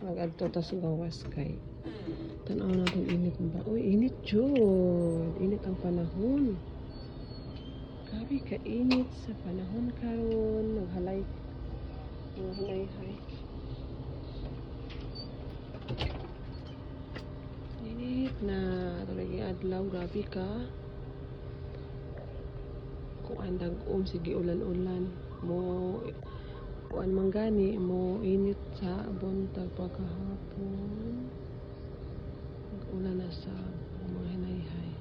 Mag-adto tas gawas kay tanaw na itong init ba. Uy, init jud. Init ang panahon. Grabe ka init sa panahon karon. Maghalay. Maghalay-hay. Init na. Talagang adlaw. Grabe ka. Kung andag sige ulan-ulan. Mo kuan man gani mo init sa buntag pagkahapon. Ulan na sa mga hinayhay.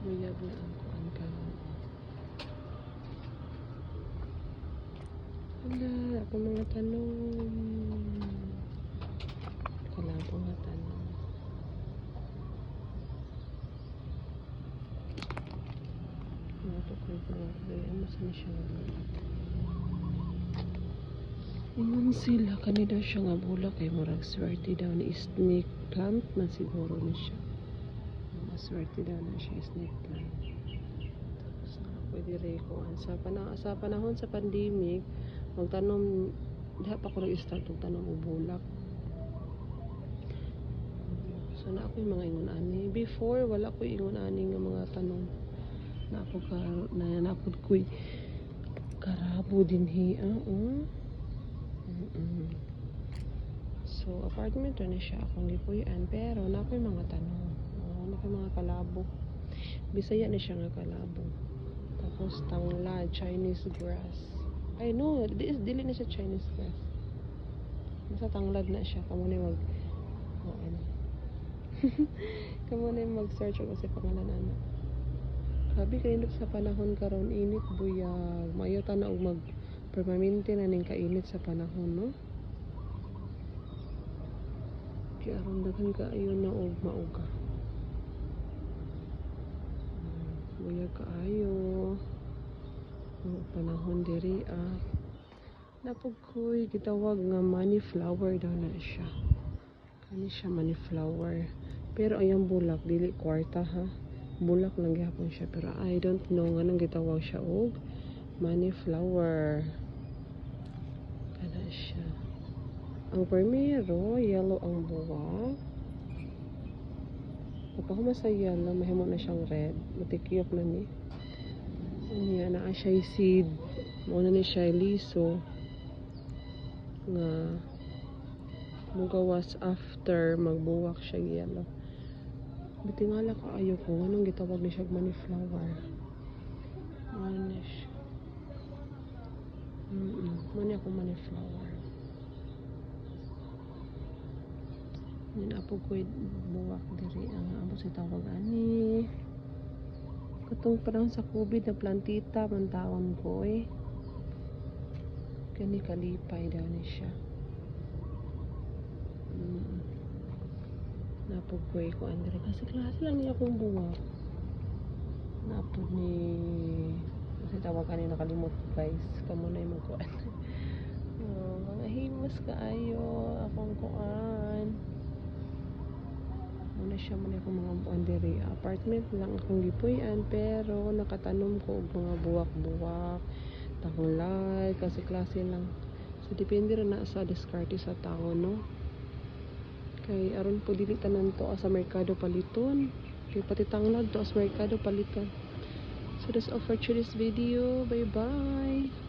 Buyag na ang kuan karon. Wala ako mga tanong. Kalabo nga tanong. Ito ko yung masan siya. Ingon sila kanina siya nga bulak kay murag swerte daw ni snake plant man siguro ni siya. Maswerte daw na siya snake plant. Tapos pwede rin kuan sa panahon sa pandemic magtanom diha pa ko nag-start og tanom og bulak. So na ako yung mga ingon ani. Before wala ko ingon ani nga mga tanom. Na ako ko'y karabo din hiya. So apartment na siya akong gipuy-an pero na ako'y mga tanong. Na ako'y mga kalabo. Bisaya na siya nga kalabo. Tapos tanglad, Chinese grass. Ay no, dili na siya Chinese grass. Basta tanglad na siya. Kamo na mag kamo na mag-search og sa pangalan ana. Grabe kayo sa panahon karon init buyag. Mayo ta na og mag permanente na ning kainit sa panahon, no? Kaya aron daghan kaayo na og mauga. Buyag kaayo. Ang panahon diri napugkoy gitawag nga money flower daw na siya. Kani siya money flower. Pero ayang bulak dili kwarta ha. Bulak lang gyapon siya pero I don't know nga nang gitawag siya og money flower. Kana siya. Ang primero yellow ang buwak. Pagka sa yellow mahimo na siyang red. Matikyop na ni. Unya naa siya seed. Mo na ni siya liso nga mugawas after magbuwak siya yellow. Bitingala ka ayo ko anong gitawag ni siya money flower. Ano siya? Mani ako money flower. Ninapo ko buwak diri ang amo si tawag ani. Katong panahon sa COVID na plantita man taon ko Kani kalipay daw ni siya. Napog ko andre kasi klase lang niya akong buwak. Napog ni kasi tawag kanina nakalimot guys. Kamo na yung magkuan. Mga himos kaayo akong kuan. Muna siya muna akong mga buwan diri. Apartment lang akong gipuy-an pero nakatanom ko og mga buwak-buwak. Tanglad kasi klase lang. So depende ra na sa diskarte sa tao, no? Kay aron po dili tanan to sa merkado paliton. Kay pati tanglad to sa merkado paliton. So that's all for today's video. Bye bye.